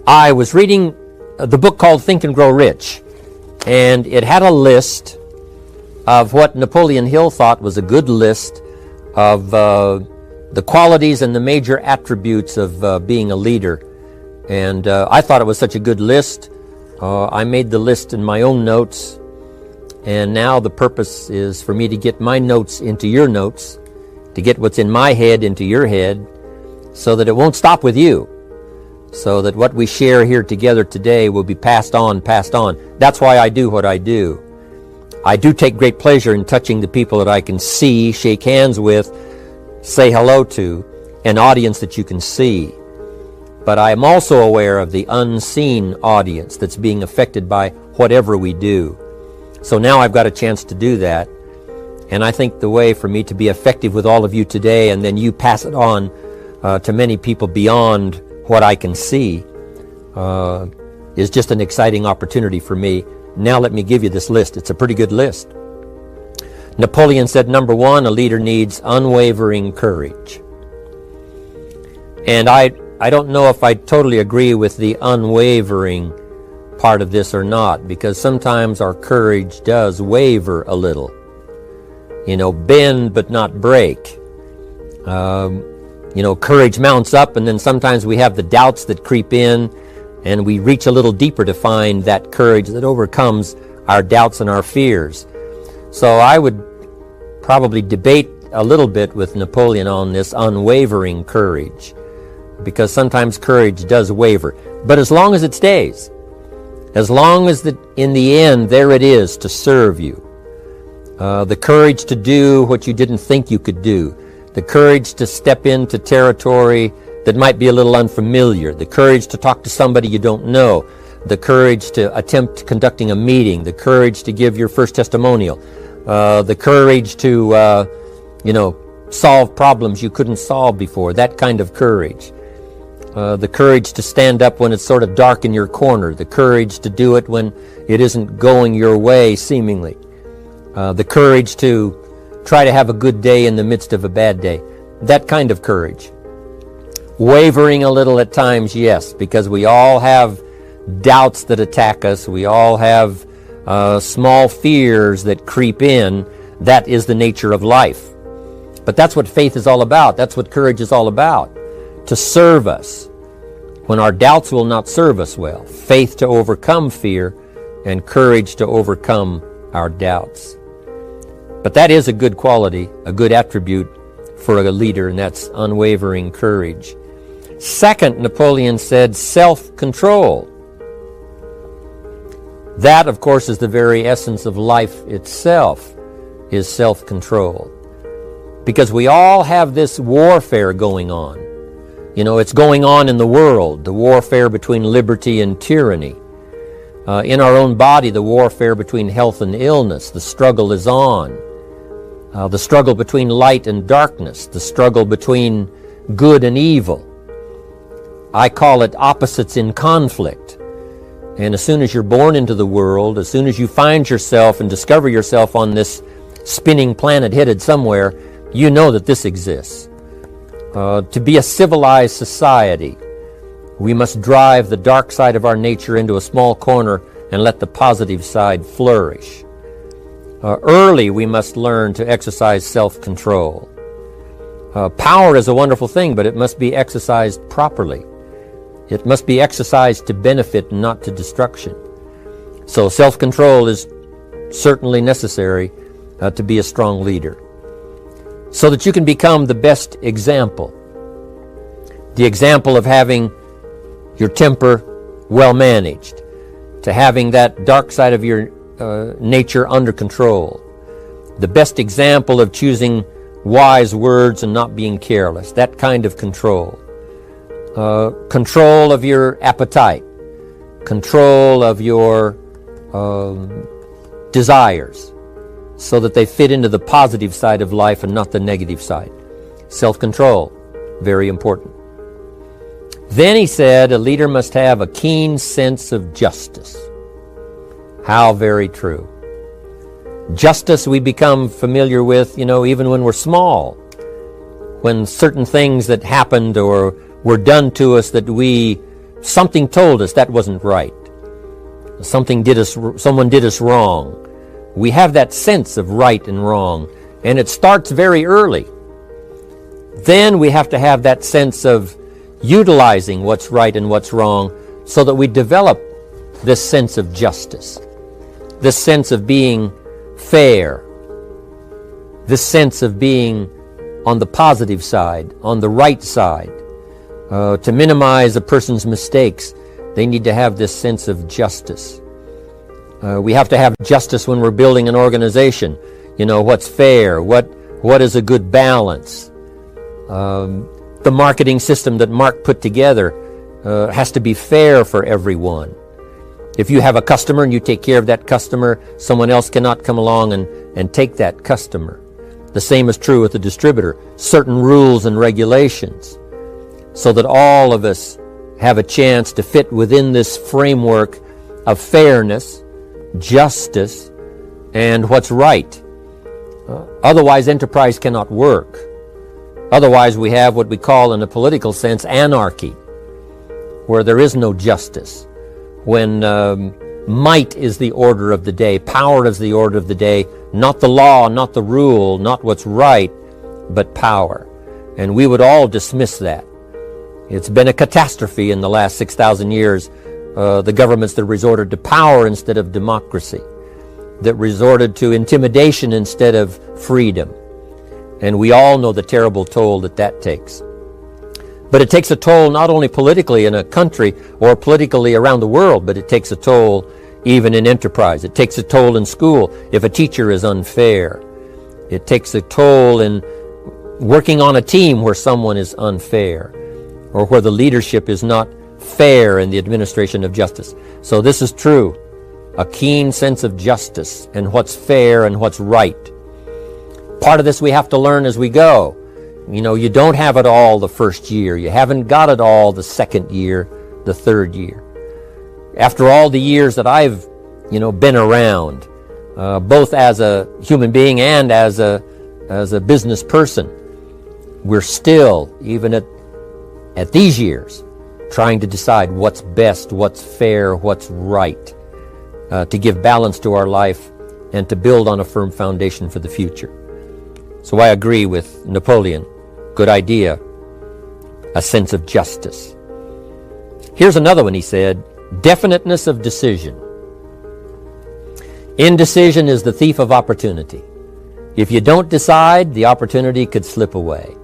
I was reading the book called Think and Grow Rich, and it had a list of what Napoleon Hill thought was a good list of the qualities and the major attributes of being a leader. And I thought it was such a good list. I made the list in my own notes, and now the purpose is for me to get my notes into your notes, to get what's in my head into your head, so that it won't stop with you, so that what we share here together today will be passed on. That's why I do what I do. I do take great pleasure in touching the people that I can see, shake hands with, say hello to, an audience that you can see. But I am also aware of the unseen audience that's being affected by whatever we do. So now I've got a chance to do that. And I think the way for me to be effective with all of you today, and then you pass it on to many people beyond what I can see, is just an exciting opportunity for me. Now let me give you this list. It's a pretty good list. Napoleon said, number one, a leader needs unwavering courage. And I don't know if I totally agree with the unwavering part of this or not, because sometimes our courage does waver a little. Bend but not break. Courage mounts up, and then sometimes we have the doubts that creep in, and we reach a little deeper to find that courage that overcomes our doubts and our fears. So I would probably debate a little bit with Napoleon on this unwavering courage, because sometimes courage does waver. But as long as it stays, as long as in the end there it is to serve you, the courage to do what you didn't think you could do, the courage to step into territory that might be a little unfamiliar, the courage to talk to somebody you don't know, the courage to attempt conducting a meeting, the courage to give your first testimonial, the courage to, solve problems you couldn't solve before, that kind of courage. The courage to stand up when it's sort of dark in your corner, the courage to do it when it isn't going your way, seemingly. The courage to try to have a good day in the midst of a bad day. That kind of courage. Wavering a little at times, yes, because we all have doubts that attack us. We all have small fears that creep in. That is the nature of life. But that's what faith is all about. That's what courage is all about. To serve us when our doubts will not serve us well. Faith to overcome fear, and courage to overcome our doubts. But that is a good quality, a good attribute for a leader, and that's unwavering courage. Second, Napoleon said self-control. That, of course, is the very essence of life itself, is self-control. Because we all have this warfare going on. It's going on in the world, the warfare between liberty and tyranny. In our own body, the warfare between health and illness, the struggle is on. The struggle between light and darkness, the struggle between good and evil. I call it opposites in conflict. And as soon as you're born into the world, as soon as you find yourself and discover yourself on this spinning planet headed somewhere, you know that this exists. To be a civilized society, we must drive the dark side of our nature into a small corner and let the positive side flourish. Early, we must learn to exercise self-control. Power is a wonderful thing, but it must be exercised properly. It must be exercised to benefit and not to destruction. So self-control is certainly necessary to be a strong leader, so that you can become the best example. The example of having your temper well managed, to having that dark side of your nature under control. The best example of choosing wise words and not being careless, that kind of control. Control of your appetite, control of your desires, so that they fit into the positive side of life and not the negative side. Self-control, very important. Then he said a leader must have a keen sense of justice. How very true. Justice we become familiar with, even when we're small. When certain things that happened or were done to us that we something told us that wasn't right. Someone did us wrong. We have that sense of right and wrong, and it starts very early. Then we have to have that sense of utilizing what's right and what's wrong so that we develop this sense of justice, this sense of being fair, this sense of being on the positive side, on the right side. To minimize a person's mistakes, they need to have this sense of justice. We have to have justice when we're building an organization. You know, what's fair, what is a good balance. The marketing system that Mark put together has to be fair for everyone. If you have a customer and you take care of that customer, someone else cannot come along and take that customer. The same is true with the distributor. Certain rules and regulations so that all of us have a chance to fit within this framework of fairness, justice, and what's right. Otherwise, enterprise cannot work. Otherwise, we have what we call in a political sense anarchy, where there is no justice. When might is the order of the day, power is the order of the day, not the law, not the rule, not what's right, but power. And we would all dismiss that. It's been a catastrophe in the last 6,000 years, the governments that resorted to power instead of democracy, that resorted to intimidation instead of freedom. And we all know the terrible toll that takes. But it takes a toll not only politically in a country or politically around the world, but it takes a toll even in enterprise. It takes a toll in school if a teacher is unfair. It takes a toll in working on a team where someone is unfair or where the leadership is not fair in the administration of justice. So this is true. A keen sense of justice and what's fair and what's right. Part of this we have to learn as we go. You know, you don't have it all the first year. You haven't got it all the second year, the third year. After all the years that I've, been around, both as a human being and as a business person, we're still, even at these years, trying to decide what's best, what's fair, what's right, to give balance to our life and to build on a firm foundation for the future. So I agree with Napoleon. Good idea. A sense of justice. Here's another one, he said. Definiteness of decision. Indecision is the thief of opportunity. If you don't decide, the opportunity could slip away.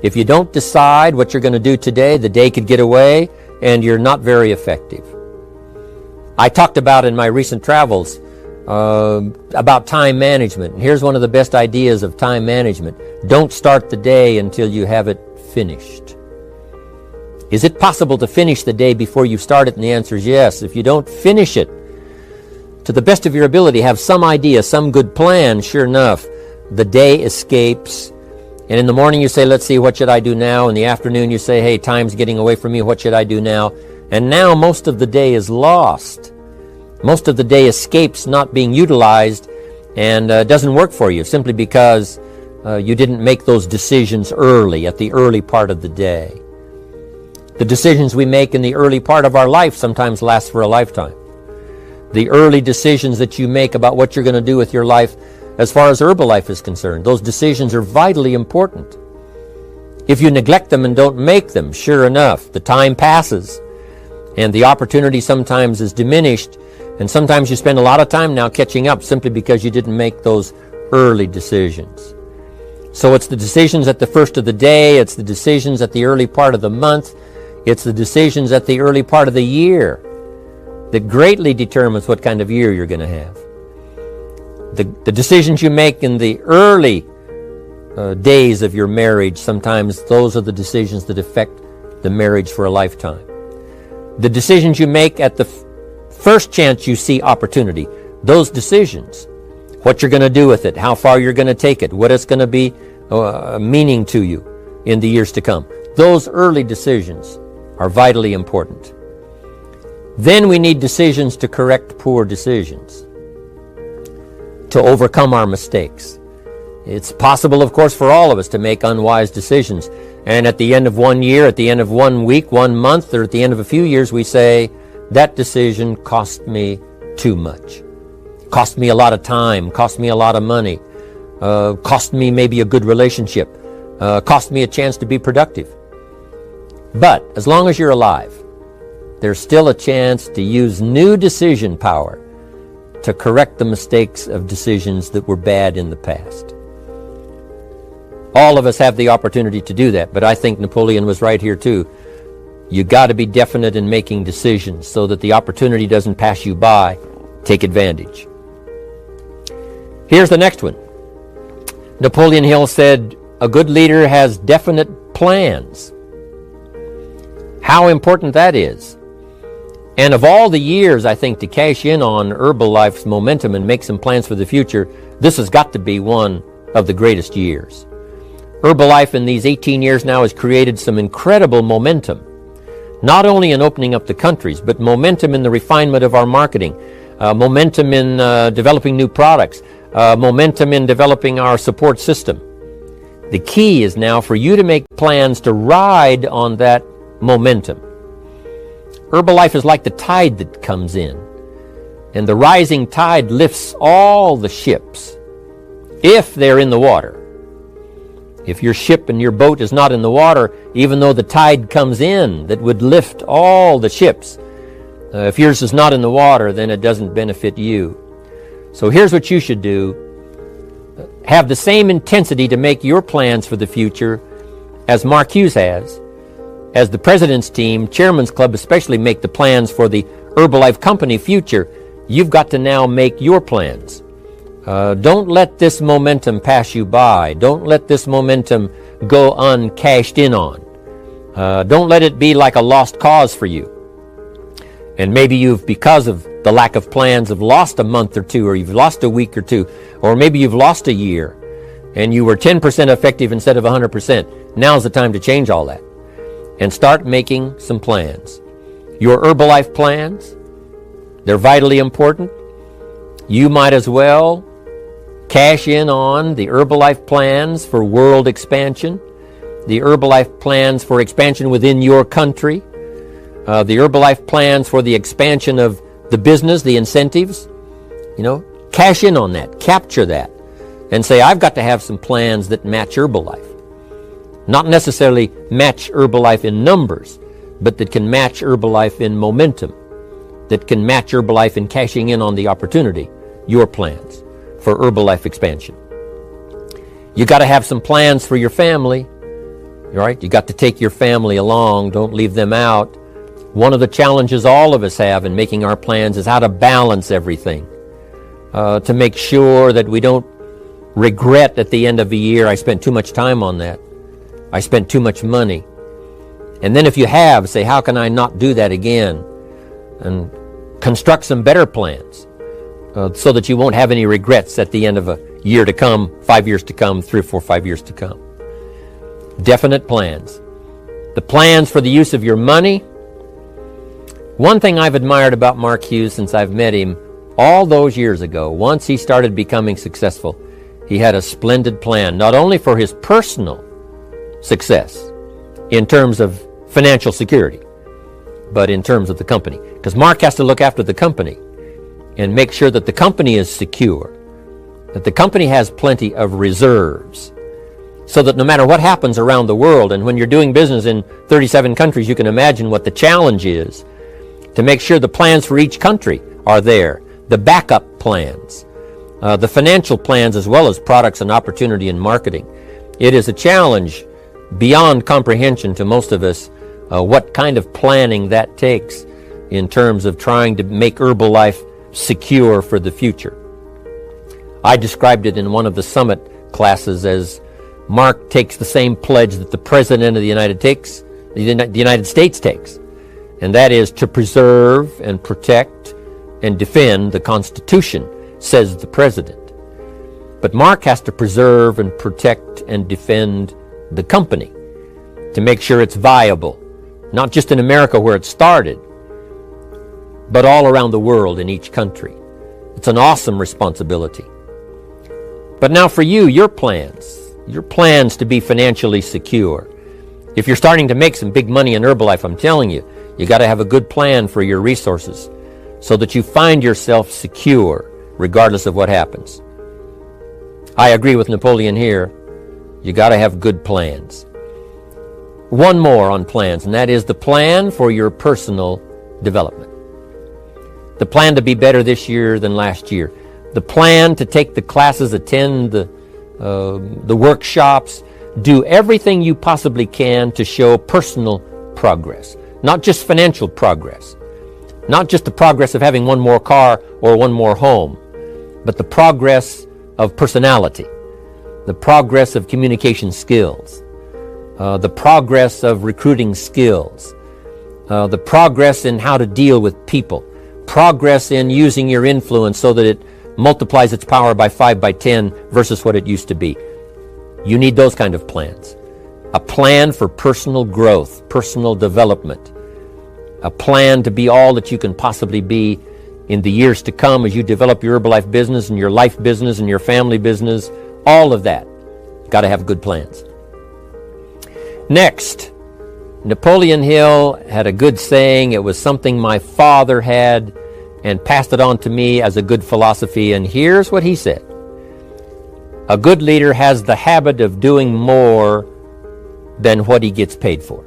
If you don't decide what you're going to do today, the day could get away and you're not very effective. I talked about in my recent travels about time management. Here's one of the best ideas of time management. Don't start the day until you have it finished. Is it possible to finish the day before you start it? And the answer is yes. If you don't finish it to the best of your ability, have some idea, some good plan, sure enough, the day escapes. And in the morning you say, let's see, what should I do now? In the afternoon you say, hey, time's getting away from me, what should I do now? And now most of the day is lost. Most of the day escapes not being utilized and doesn't work for you simply because you didn't make those decisions early, at the early part of the day. The decisions we make in the early part of our life sometimes last for a lifetime. The early decisions that you make about what you're going to do with your life as far as Herbalife is concerned, those decisions are vitally important. If you neglect them and don't make them, sure enough, the time passes and the opportunity sometimes is diminished. And sometimes you spend a lot of time now catching up simply because you didn't make those early decisions. So it's the decisions at the first of the day, it's the decisions at the early part of the month, it's the decisions at the early part of the year that greatly determines what kind of year you're going to have. The decisions you make in the early days of your marriage, sometimes those are the decisions that affect the marriage for a lifetime. The decisions you make at the first chance you see opportunity, those decisions, what you're going to do with it, how far you're going to take it, what it's going to be meaning to you in the years to come. Those early decisions are vitally important. Then we need decisions to correct poor decisions, to overcome our mistakes. It's possible, of course, for all of us to make unwise decisions. And at the end of 1 year, at the end of 1 week, 1 month, or at the end of a few years, we say, that decision cost me too much. Cost me a lot of time, cost me a lot of money, cost me maybe a good relationship, cost me a chance to be productive. But as long as you're alive, there's still a chance to use new decision power to correct the mistakes of decisions that were bad in the past. All of us have the opportunity to do that, but I think Napoleon was right here too. You got to be definite in making decisions so that the opportunity doesn't pass you by. Take advantage. Here's the next one. Napoleon Hill said, a good leader has definite plans. How important that is. And of all the years, I think, to cash in on Herbalife's momentum and make some plans for the future, this has got to be one of the greatest years. Herbalife in these 18 years now has created some incredible momentum, not only in opening up the countries, but momentum in the refinement of our marketing, momentum in developing new products, momentum in developing our support system. The key is now for you to make plans to ride on that momentum. Herbalife is like the tide that comes in, and the rising tide lifts all the ships, if they're in the water. If your ship and your boat is not in the water, even though the tide comes in that would lift all the ships, if yours is not in the water, then it doesn't benefit you. So here's what you should do. Have the same intensity to make your plans for the future as Mark Hughes has. As the President's team, Chairman's Club especially, make the plans for the Herbalife Company future, you've got to now make your plans. Don't let this momentum pass you by. Don't let this momentum go uncashed in on. Don't let it be like a lost cause for you. And maybe you've, because of the lack of plans, have lost a month or two, or you've lost a week or two, or maybe you've lost a year, and you were 10% effective instead of 100%. Now's the time to change all that and start making some plans. Your Herbalife plans, they're vitally important. You might as well cash in on the Herbalife plans for world expansion, the Herbalife plans for expansion within your country, the Herbalife plans for the expansion of the business, the incentives. Cash in on that, capture that, and say, I've got to have some plans that match Herbalife. Not necessarily match Herbalife in numbers, but that can match Herbalife in momentum, that can match Herbalife in cashing in on the opportunity, your plans for Herbalife expansion. You got to have some plans for your family, right? You got to take your family along. Don't leave them out. One of the challenges all of us have in making our plans is how to balance everything, to make sure that we don't regret at the end of a year, I spent too much time on that. I spent too much money. And then if you have, say, how can I not do that again? And construct some better plans so that you won't have any regrets at the end of a year to come, 5 years to come, 3 or 4, 5 years to come. Definite plans. The plans for the use of your money. One thing I've admired about Mark Hughes since I've met him all those years ago, once he started becoming successful, he had a splendid plan, not only for his personal success in terms of financial security, but in terms of the company. Because Mark has to look after the company and make sure that the company is secure, that the company has plenty of reserves, so that no matter what happens around the world, and when you're doing business in 37 countries, you can imagine what the challenge is to make sure the plans for each country are there, the backup plans, the financial plans, as well as products and opportunity and marketing. It is a challenge beyond comprehension to most of us, what kind of planning that takes in terms of trying to make Herbalife secure for the future. I described it in one of the summit classes as Mark takes the same pledge that the President of the United States takes, and that is to preserve and protect and defend the Constitution, says the President. But Mark has to preserve and protect and defend the company to make sure it's viable, not just in America where it started, but all around the world in each country. It's an awesome responsibility. But now for you, your plans to be financially secure. If you're starting to make some big money in Herbalife, I'm telling you, you got to have a good plan for your resources so that you find yourself secure regardless of what happens. I agree with Napoleon here. You got to have good plans. One more on plans, and that is the plan for your personal development. The plan to be better this year than last year. The plan to take the classes, attend the workshops, do everything you possibly can to show personal progress. Not just financial progress. Not just the progress of having one more car or one more home, but the progress of personality, the progress of communication skills, the progress of recruiting skills, the progress in how to deal with people, progress in using your influence so that it multiplies its power by 5 by 10 versus what it used to be. You need those kind of plans. A plan for personal growth, personal development. A plan to be all that you can possibly be in the years to come as you develop your Herbalife business and your life business and your family business. All of that. Got to have good plans. Next, Napoleon Hill had a good saying. It was something my father had and passed it on to me as a good philosophy. And here's what he said. A good leader has the habit of doing more than what he gets paid for.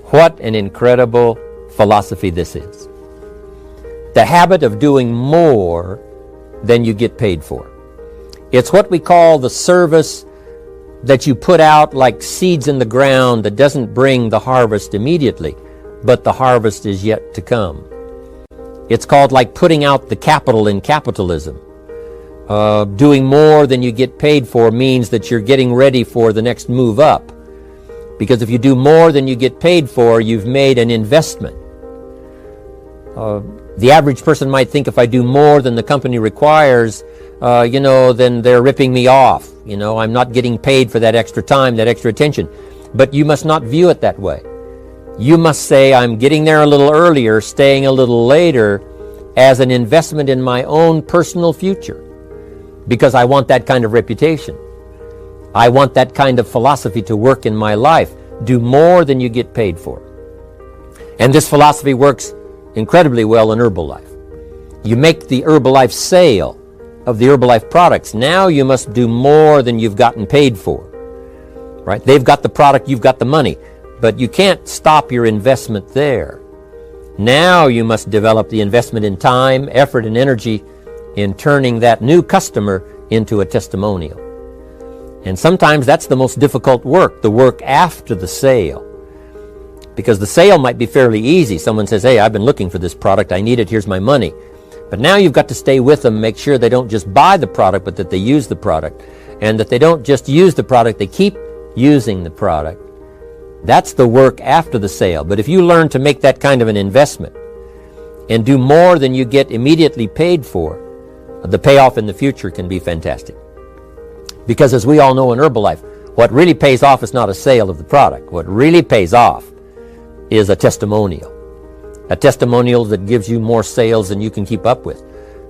What an incredible philosophy this is. The habit of doing more than you get paid for. It's what we call the service that you put out like seeds in the ground that doesn't bring the harvest immediately, but the harvest is yet to come. It's called like putting out the capital in capitalism. Doing more than you get paid for means that you're getting ready for the next move up. Because if you do more than you get paid for, you've made an investment. The average person might think if I do more than the company requires, then they're ripping me off. I'm not getting paid for that extra time, that extra attention. But you must not view it that way. You must say, I'm getting there a little earlier, staying a little later, as an investment in my own personal future. Because I want that kind of reputation. I want that kind of philosophy to work in my life. Do more than you get paid for. And this philosophy works incredibly well in Herbalife. You make the Herbalife sale of the Herbalife products. Now you must do more than you've gotten paid for. Right? They've got the product, you've got the money. But you can't stop your investment there. Now you must develop the investment in time, effort, and energy in turning that new customer into a testimonial. And sometimes that's the most difficult work, the work after the sale. Because the sale might be fairly easy. Someone says, hey, I've been looking for this product, I need it, here's my money. But now you've got to stay with them, make sure they don't just buy the product, but that they use the product. And that they don't just use the product, they keep using the product. That's the work after the sale. But if you learn to make that kind of an investment and do more than you get immediately paid for, the payoff in the future can be fantastic. Because as we all know in Herbalife, what really pays off is not a sale of the product. What really pays off is a testimonial. A testimonial that gives you more sales than you can keep up with.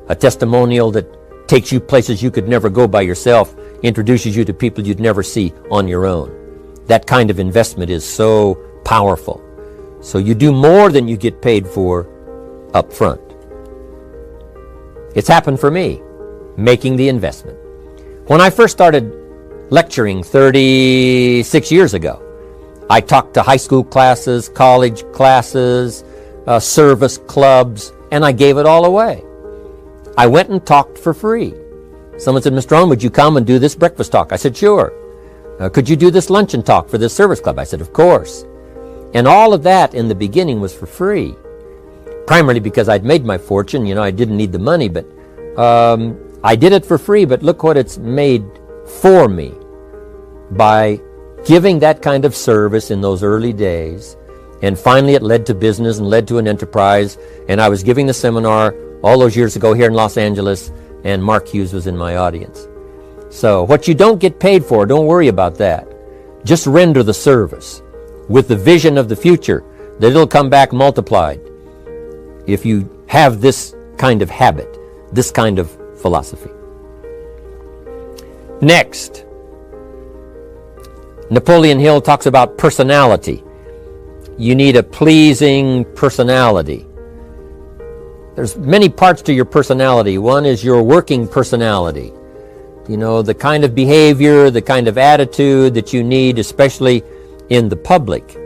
A testimonial that takes you places you could never go by yourself, introduces you to people you'd never see on your own. That kind of investment is so powerful. So you do more than you get paid for up front. It's happened for me, making the investment. When I first started lecturing 36 years ago, I talked to high school classes, college classes, service clubs, and I gave it all away. I went and talked for free. Someone said, Mr. Rohn, would you come and do this breakfast talk? I said, sure. Could you do this luncheon talk for this service club? I said, of course. And all of that in the beginning was for free. Primarily because I'd made my fortune. I didn't need the money, but I did it for free. But look what it's made for me by giving that kind of service in those early days. And finally it led to business and led to an enterprise. And I was giving the seminar all those years ago here in Los Angeles, and Mark Hughes was in my audience. So what you don't get paid for, don't worry about that. Just render the service with the vision of the future that it'll come back multiplied if you have this kind of habit, this kind of philosophy. Next, Napoleon Hill talks about personality. You need a pleasing personality. There's many parts to your personality. One is your working personality. You know, the kind of behavior, the kind of attitude that you need, especially in the public.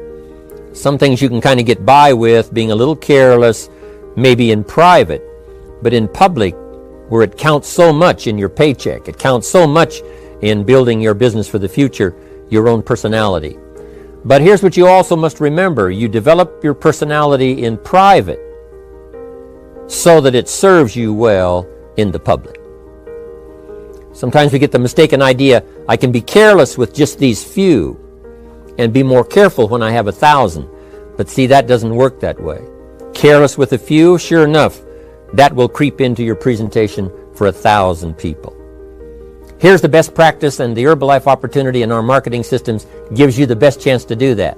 Some things you can kind of get by with being a little careless, maybe in private, but in public, where it counts so much in your paycheck, it counts so much in building your business for the future, your own personality. But here's what you also must remember. You develop your personality in private so that it serves you well in the public. Sometimes we get the mistaken idea, I can be careless with just these few and be more careful when I have 1,000. But see, that doesn't work that way. Careless with a few, sure enough, that will creep into your presentation for 1,000 people. Here's the best practice, and the Herbalife opportunity in our marketing systems gives you the best chance to do that.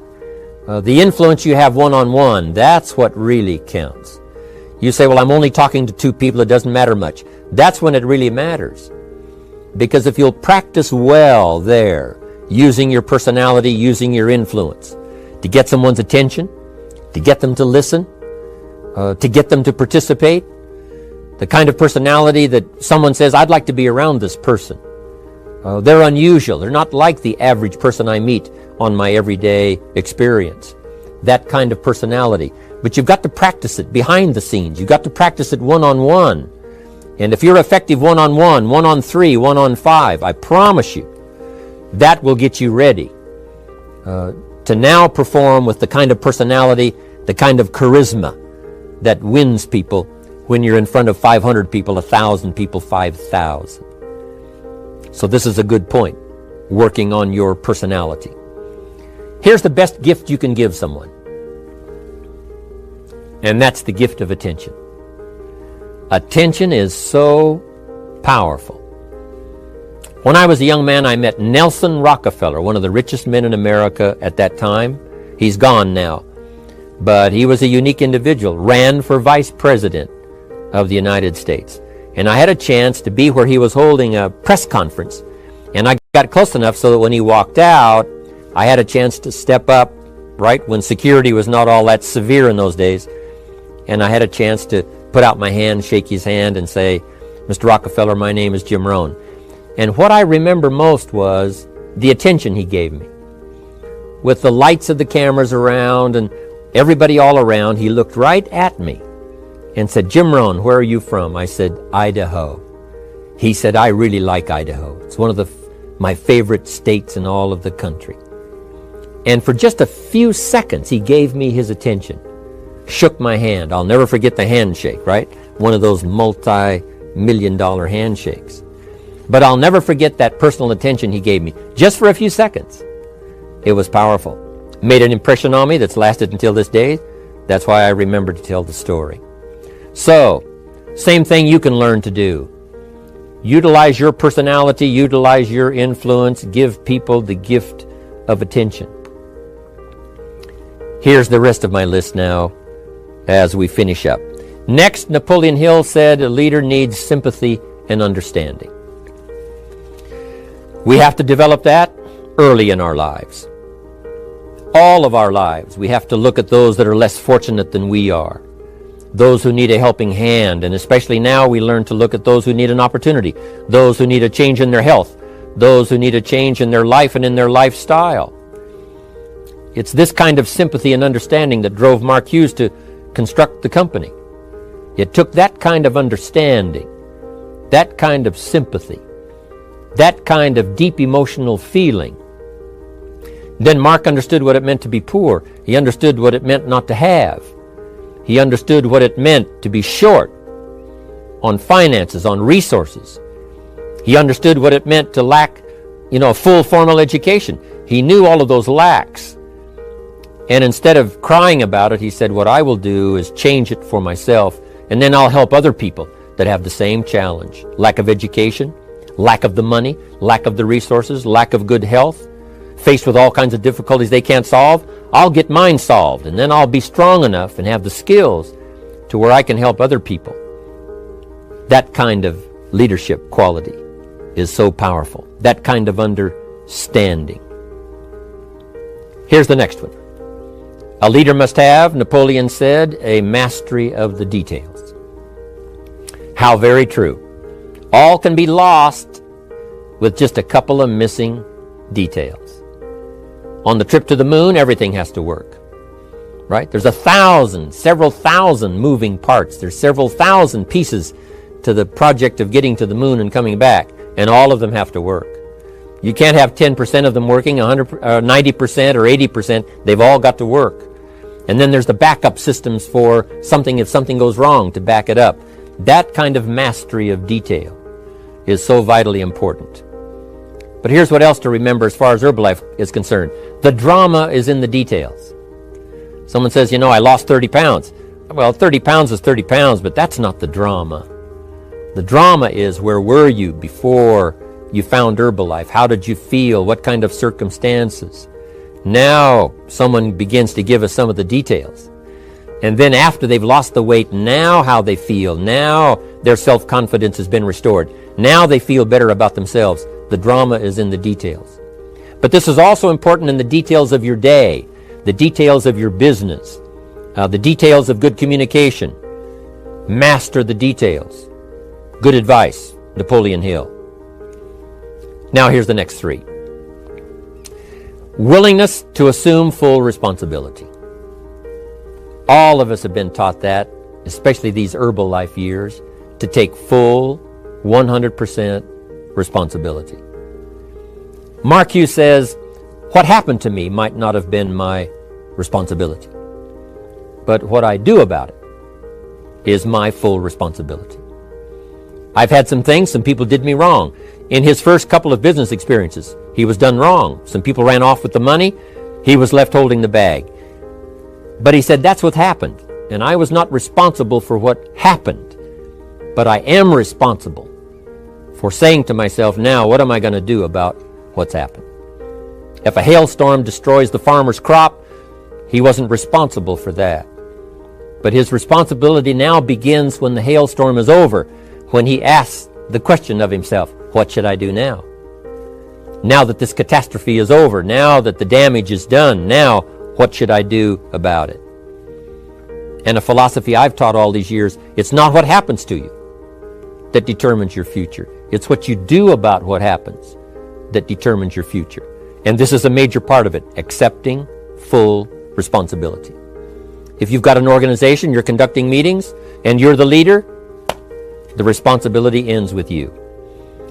The influence you have one-on-one, that's what really counts. You say, well, I'm only talking to 2 people, it doesn't matter much. That's when it really matters. Because if you'll practice well there, using your personality, using your influence, to get someone's attention, to get them to listen, to get them to participate, the kind of personality that someone says, I'd like to be around this person. They're unusual. They're not like the average person I meet on my everyday experience. That kind of personality. But you've got to practice it behind the scenes. You've got to practice it one-on-one. And if you're effective one-on-one, 1-on-3, 1-on-5, I promise you, that will get you ready to now perform with the kind of personality, the kind of charisma that wins people when you're in front of 500 people, 1,000 people, 5,000. So this is a good point, working on your personality. Here's the best gift you can give someone, and that's the gift of attention. Attention is so powerful. When I was a young man, I met Nelson Rockefeller, one of the richest men in America at that time. He's gone now, but he was a unique individual, ran for vice president of the United States. And I had a chance to be where he was holding a press conference. And I got close enough so that when he walked out, I had a chance to step up, right, when security was not all that severe in those days. And I had a chance to put out my hand, shake his hand, and say, Mr. Rockefeller, my name is Jim Rohn. And what I remember most was the attention he gave me. With the lights of the cameras around and everybody all around, he looked right at me and said, Jim Rohn, where are you from? I said, Idaho. He said, I really like Idaho. It's one of my favorite states in all of the country. And for just a few seconds, he gave me his attention, shook my hand. I'll never forget the handshake, right? One of those multi-million-dollar handshakes. But I'll never forget that personal attention he gave me, just for a few seconds. It was powerful. Made an impression on me that's lasted until this day. That's why I remember to tell the story. So, same thing you can learn to do. Utilize your personality, utilize your influence, give people the gift of attention. Here's the rest of my list now as we finish up. Next, Napoleon Hill said a leader needs sympathy and understanding. We have to develop that early in our lives. All of our lives, we have to look at those that are less fortunate than we are. Those who need a helping hand, and especially now we learn to look at those who need an opportunity, those who need a change in their health, those who need a change in their life and in their lifestyle. It's this kind of sympathy and understanding that drove Mark Hughes to construct the company. It took that kind of understanding, that kind of sympathy, that kind of deep emotional feeling. Then Mark understood what it meant to be poor. He understood what it meant not to have. He understood what it meant to be short on finances, on resources. He understood what it meant to lack, a full formal education. He knew all of those lacks. And instead of crying about it, he said, what I will do is change it for myself, and then I'll help other people that have the same challenge. Lack of education, lack of the money, lack of the resources, lack of good health, faced with all kinds of difficulties they can't solve. I'll get mine solved, and then I'll be strong enough and have the skills to where I can help other people. That kind of leadership quality is so powerful. that kind of understanding. Here's the next one. A leader must have, Napoleon said, a mastery of the details. How very true. All can be lost with just a couple of missing details. On the trip to the moon, everything has to work. Right? There's several thousand moving parts. There's several thousand pieces to the project of getting to the moon and coming back, and all of them have to work. You can't have 10% of them working, 90% or 80%. They've all got to work. And then there's the backup systems for something if something goes wrong to back it up. That kind of mastery of detail is so vitally important. But here's what else to remember as far as Herbalife is concerned. The drama is in the details. Someone says, I lost 30 pounds. Well, 30 pounds is 30 pounds, but that's not the drama. The drama is, where were you before you found Herbalife? How did you feel? What kind of circumstances? Now someone begins to give us some of the details. And then after they've lost the weight, now how they feel. Now their self-confidence has been restored. Now they feel better about themselves. The drama is in the details. But this is also important in the details of your day, the details of your business, the details of good communication. Master the details. Good advice, Napoleon Hill. Now here's the next three. Willingness to assume full responsibility. All of us have been taught that, especially these Herbalife years, to take full 100% responsibility. Mark Hughes says, what happened to me might not have been my responsibility, but what I do about it is my full responsibility. I've had some people did me wrong. In his first couple of business experiences, he was done wrong. Some people ran off with the money. He was left holding the bag. But he said, that's what happened. And I was not responsible for what happened. But I am responsible for saying to myself, now, what am I going to do about what's happened? If a hailstorm destroys the farmer's crop, he wasn't responsible for that. But his responsibility now begins when the hailstorm is over, when he asks the question of himself, what should I do now? Now that this catastrophe is over, now that the damage is done, now what should I do about it? And a philosophy I've taught all these years, it's not what happens to you that determines your future. It's what you do about what happens that determines your future. And this is a major part of it, accepting full responsibility. If you've got an organization, you're conducting meetings, and you're the leader, the responsibility ends with you.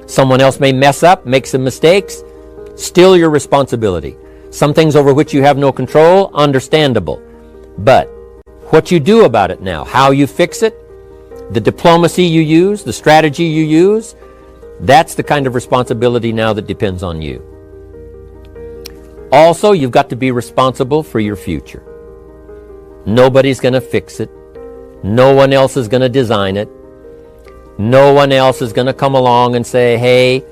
Someone else may mess up, make some mistakes, still your responsibility. Some things over which you have no control, understandable. But what you do about it now, how you fix it, the diplomacy you use, the strategy you use, that's the kind of responsibility now that depends on you. Also, you've got to be responsible for your future. Nobody's going to fix it. No one else is going to design it. No one else is going to come along and say, hey,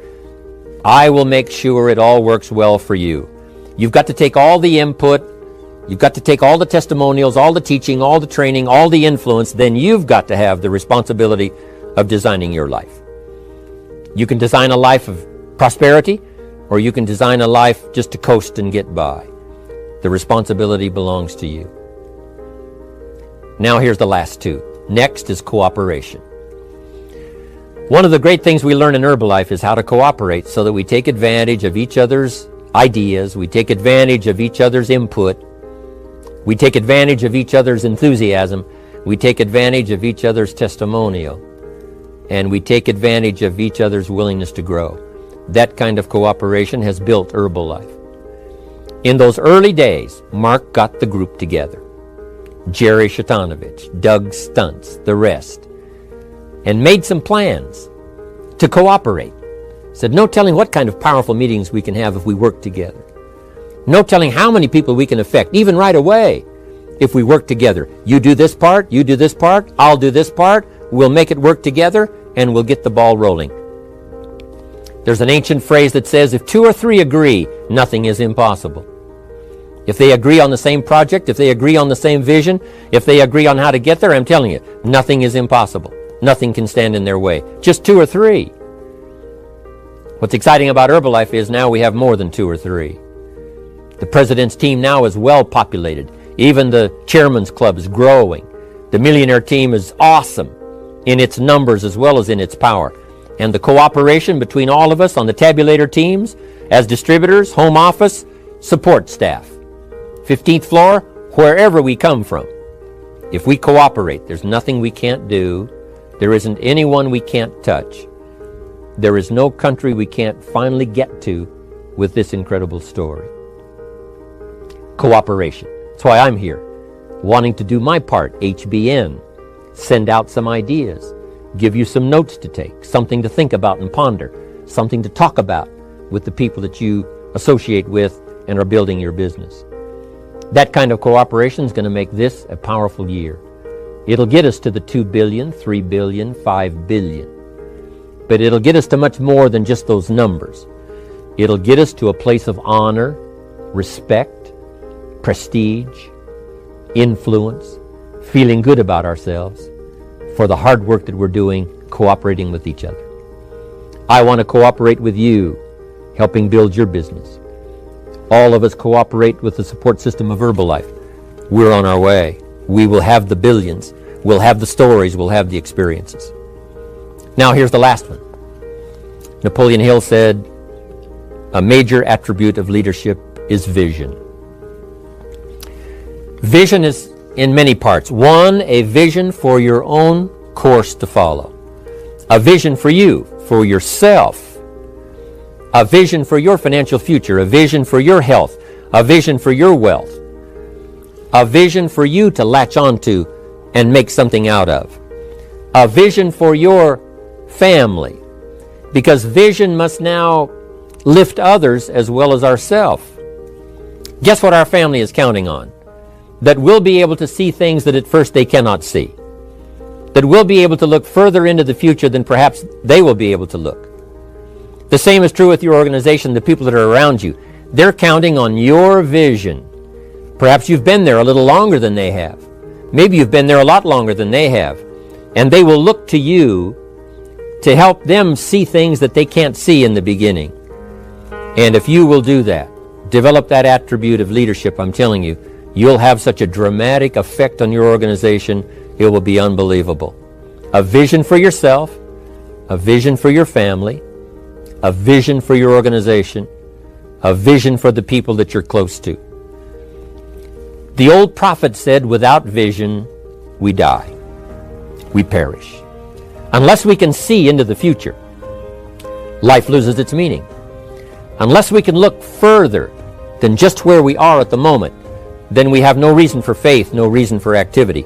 I will make sure it all works well for you. You've got to take all the input. You've got to take all the testimonials, all the teaching, all the training, all the influence. Then you've got to have the responsibility of designing your life. You can design a life of prosperity, or you can design a life just to coast and get by. The responsibility belongs to you. Now here's the last two. Next is cooperation. One of the great things we learn in Herbalife is how to cooperate so that we take advantage of each other's ideas, we take advantage of each other's input, we take advantage of each other's enthusiasm, we take advantage of each other's testimonial, and we take advantage of each other's willingness to grow. That kind of cooperation has built Herbalife. In those early days, Mark got the group together. Jerry Shatanovich, Doug Stuntz, the rest, and made some plans to cooperate. Said, no telling what kind of powerful meetings we can have if we work together. No telling how many people we can affect, even right away, if we work together. You do this part, you do this part, I'll do this part, we'll make it work together, and we'll get the ball rolling. There's an ancient phrase that says, if two or three agree, nothing is impossible. If they agree on the same project, if they agree on the same vision, if they agree on how to get there, I'm telling you, nothing is impossible. Nothing can stand in their way. Just two or three. What's exciting about Herbalife is now we have more than 2 or 3. The president's team now is well populated. Even the chairman's club is growing. The millionaire team is awesome in its numbers as well as in its power. And the cooperation between all of us on the tabulator teams, as distributors, home office, support staff, 15th floor, wherever we come from. If we cooperate, there's nothing we can't do. There isn't anyone we can't touch. There is no country we can't finally get to with this incredible story. Cooperation. That's why I'm here, wanting to do my part, HBN, send out some ideas, give you some notes to take, something to think about and ponder, something to talk about with the people that you associate with and are building your business. That kind of cooperation is going to make this a powerful year. It'll get us to the 2 billion, 3 billion, 5 billion. But it'll get us to much more than just those numbers. It'll get us to a place of honor, respect, prestige, influence, feeling good about ourselves for the hard work that we're doing, cooperating with each other. I want to cooperate with you, helping build your business. All of us cooperate with the support system of Herbalife. We're on our way. We will have the billions. We'll have the stories. We'll have the experiences. Now here's the last one. Napoleon Hill said, a major attribute of leadership is vision. Vision is in many parts. One, a vision for your own course to follow. A vision for you, for yourself. A vision for your financial future. A vision for your health. A vision for your wealth. A vision for you to latch onto and make something out of. A vision for your family. Because vision must now lift others as well as ourselves. Guess what our family is counting on? That we'll be able to see things that at first they cannot see. That we'll be able to look further into the future than perhaps they will be able to look. The same is true with your organization, the people that are around you. They're counting on your vision. Perhaps you've been there a little longer than they have. Maybe you've been there a lot longer than they have. And they will look to you to help them see things that they can't see in the beginning. And if you will do that, develop that attribute of leadership, I'm telling you, you'll have such a dramatic effect on your organization, it will be unbelievable. A vision for yourself, a vision for your family, a vision for your organization, a vision for the people that you're close to. The old prophet said, without vision, we die. We perish. Unless we can see into the future, life loses its meaning. Unless we can look further than just where we are at the moment, then we have no reason for faith, no reason for activity.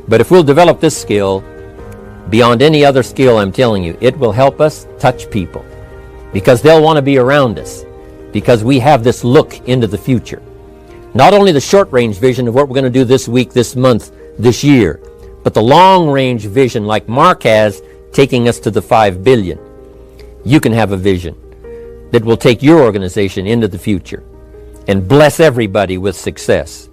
But if we'll develop this skill, beyond any other skill, I'm telling you, it will help us touch people. Because they'll want to be around us. Because we have this look into the future. Not only the short-range vision of what we're going to do this week, this month, this year, but the long-range vision like Mark has, taking us to the 5 billion. You can have a vision that will take your organization into the future and bless everybody with success.